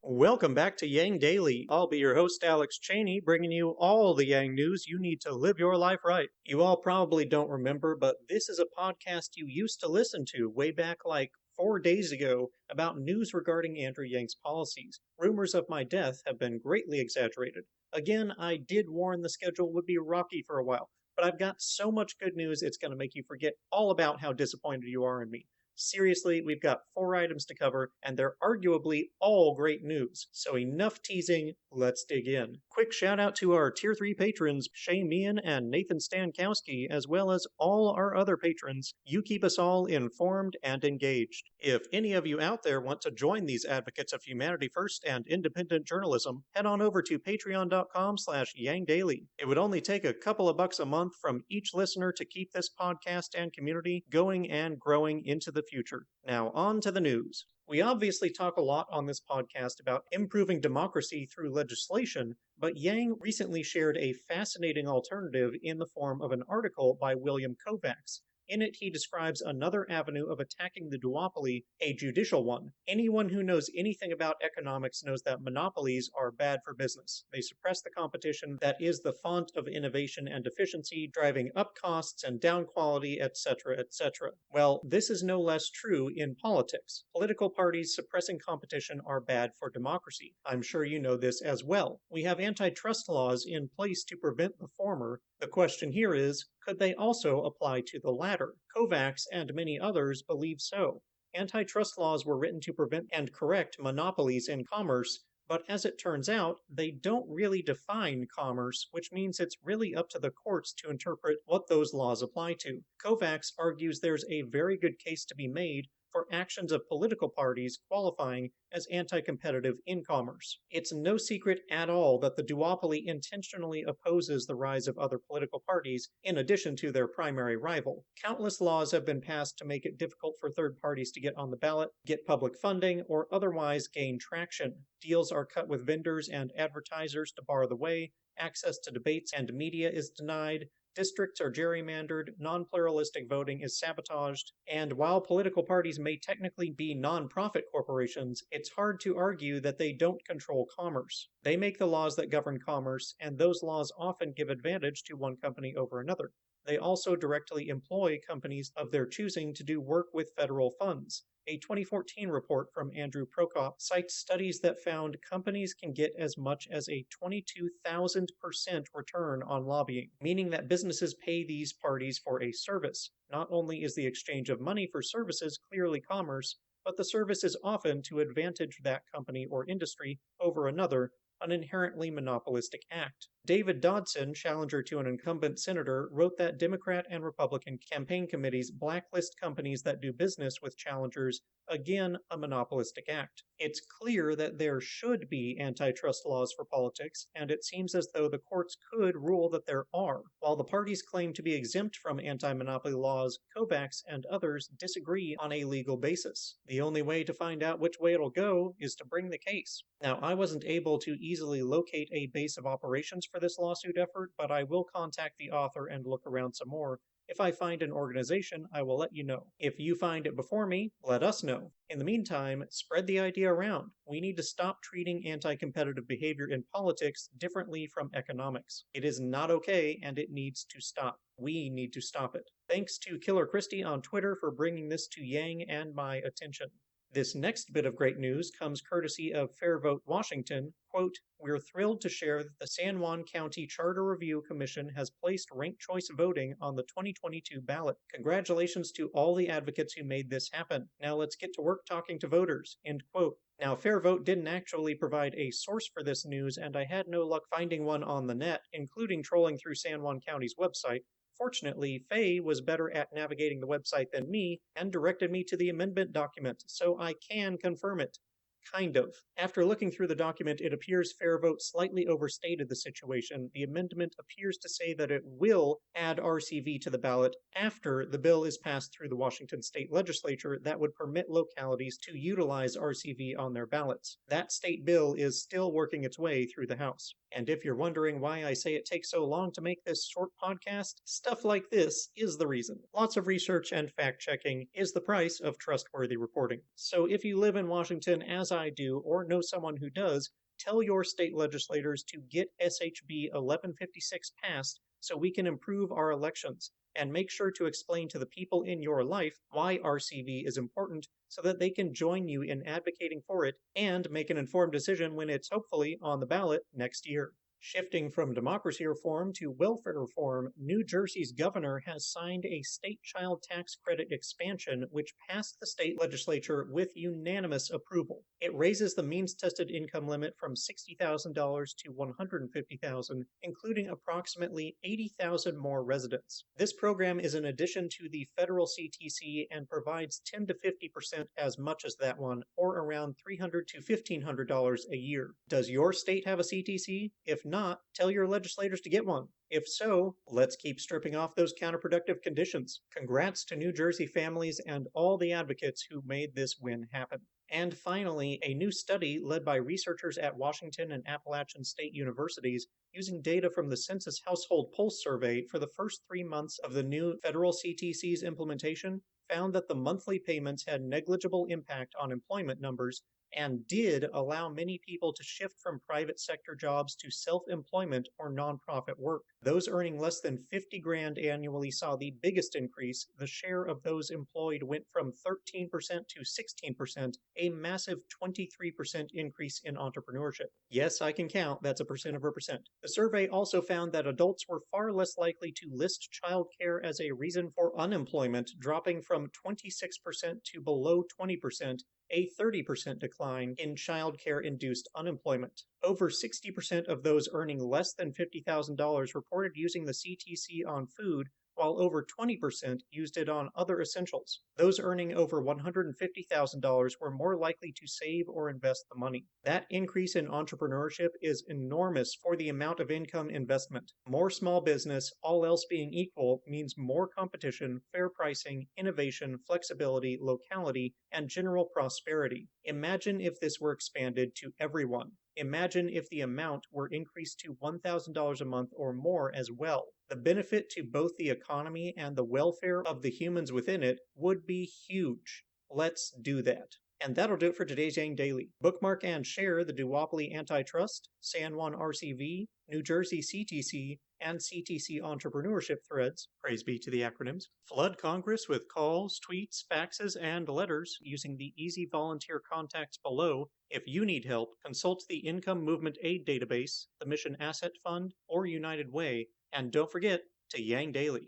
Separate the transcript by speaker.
Speaker 1: Welcome back to Yang Daily. I'll be your host, Alex Cheney, bringing you all the Yang news you need to live your life right. You all probably don't remember, but this is a podcast you used to listen to way back like 4 days ago about news regarding Andrew Yang's policies. Rumors of my death have been greatly exaggerated. Again, I did warn the schedule would be rocky for a while, but I've got so much good news it's going to make you forget all about how disappointed you are in me. Seriously, we've got 4 items to cover, and they're arguably all great news. So enough teasing, let's dig in. Quick shout out to our Tier 3 patrons, Shay Meehan and Nathan Stankowski, as well as all our other patrons. You keep us all informed and engaged. If any of you out there want to join these advocates of humanity first and independent journalism, head on over to patreon.com/YangDaily. It would only take a couple of bucks a month from each listener to keep this podcast and community going and growing into the future. Now, on to the news. We obviously talk a lot on this podcast about improving democracy through legislation, but Yang recently shared a fascinating alternative in the form of an article by William Kovacs. In it, he describes another avenue of attacking the duopoly, a judicial one. Anyone who knows anything about economics knows that monopolies are bad for business. They suppress the competition that is the font of innovation and efficiency, driving up costs and down quality, etc., etc. Well, this is no less true in politics. Political parties suppressing competition are bad for democracy. I'm sure you know this as well. We have antitrust laws in place to prevent the former. The question here is, could they also apply to the latter? Kovacs and many others believe so. Antitrust laws were written to prevent and correct monopolies in commerce, but as it turns out, they don't really define commerce, which means it's really up to the courts to interpret what those laws apply to. Kovacs argues there's a very good case to be made for actions of political parties qualifying as anti-competitive in commerce. It's no secret at all that the duopoly intentionally opposes the rise of other political parties in addition to their primary rival. Countless laws have been passed to make it difficult for third parties to get on the ballot, get public funding, or otherwise gain traction. Deals are cut with vendors and advertisers to bar the way, access to debates and media is denied, districts are gerrymandered, non-pluralistic voting is sabotaged, and while political parties may technically be non-profit corporations, it's hard to argue that they don't control commerce. They make the laws that govern commerce, and those laws often give advantage to one company over another. They also directly employ companies of their choosing to do work with federal funds. A 2014 report from Andrew Prokop cites studies that found companies can get as much as a 22,000% return on lobbying, meaning that businesses pay these parties for a service. Not only is the exchange of money for services clearly commerce, but the service is often to advantage that company or industry over another, an inherently monopolistic act. David Dodson, challenger to an incumbent senator, wrote that Democrat and Republican campaign committees blacklist companies that do business with challengers, again, a monopolistic act. It's clear that there should be antitrust laws for politics, and it seems as though the courts could rule that there are. While the parties claim to be exempt from anti-monopoly laws, Kovacs and others disagree on a legal basis. The only way to find out which way it'll go is to bring the case. Now, I wasn't able to easily locate a base of operations for this lawsuit effort, but I will contact the author and look around some more. If I find an organization, I will let you know. If you find it before me, let us know. In the meantime, spread the idea around. We need to stop treating anti-competitive behavior in politics differently from economics. It is not okay, and it needs to stop. We need to stop it. Thanks to Killer Christie on Twitter for bringing this to Yang and my attention. This next bit of great news comes courtesy of Fair Vote Washington. Quote, "We're thrilled to share that the San Juan County Charter Review Commission has placed ranked choice voting on the 2022 ballot. Congratulations to all the advocates who made this happen. Now let's get to work talking to voters." End quote. Now, Fair Vote didn't actually provide a source for this news, and I had no luck finding one on the net, including trolling through San Juan County's website. Fortunately, Faye was better at navigating the website than me and directed me to the amendment document, so I can confirm it. Kind of. After looking through the document, it appears Fair Vote slightly overstated the situation. The amendment appears to say that it will add RCV to the ballot after the bill is passed through the Washington state legislature that would permit localities to utilize RCV on their ballots. That state bill is still working its way through the House. And if you're wondering why I say it takes so long to make this short podcast, stuff like this is the reason. Lots of research and fact-checking is the price of trustworthy reporting. So if you live in Washington, as I do, or know someone who does, tell your state legislators to get SHB 1156 passed so we can improve our elections, and make sure to explain to the people in your life why RCV is important so that they can join you in advocating for it and make an informed decision when it's hopefully on the ballot next year. Shifting from democracy reform to welfare reform, New Jersey's governor has signed a state child tax credit expansion which passed the state legislature with unanimous approval. It raises the means-tested income limit from $60,000 to $150,000, including approximately 80,000 more residents. This program is in addition to the federal CTC and provides 10 to 50% as much as that one, or around $300 to $1,500 a year. Does your state have a CTC? If not, tell your legislators to get one. If so, let's keep stripping off those counterproductive conditions. Congrats to New Jersey families and all the advocates who made this win happen. And finally, a new study led by researchers at Washington and Appalachian State Universities using data from the Census Household Pulse Survey for the first 3 months of the new federal CTC's implementation found that the monthly payments had negligible impact on employment numbers and did allow many people to shift from private sector jobs to self-employment or nonprofit work. Those earning less than 50 grand annually saw the biggest increase. The share of those employed went from 13% to 16%, a massive 23% increase in entrepreneurship. Yes, I can count, that's a percent over percent. The survey also found that adults were far less likely to list childcare as a reason for unemployment, dropping from 26% to below 20%, a 30% decline in childcare-induced unemployment. Over 60% of those earning less than $50,000 reported using the CTC on food, while over 20% used it on other essentials. Those earning over $150,000 were more likely to save or invest the money. That increase in entrepreneurship is enormous for the amount of income investment. More small business, all else being equal, means more competition, fair pricing, innovation, flexibility, locality, and general prosperity. Imagine if this were expanded to everyone. Imagine if the amount were increased to $1,000 a month or more as well. The benefit to both the economy and the welfare of the humans within it would be huge. Let's do that. And that'll do it for today's Yang Daily. Bookmark and share the duopoly antitrust, San Juan RCV, New Jersey CTC, and CTC entrepreneurship threads, praise be to the acronyms. Flood Congress with calls, tweets, faxes, and letters using the easy volunteer contacts below. If you need help, consult the Income Movement Aid Database, the Mission Asset Fund, or United Way, and don't forget to Yang Daily.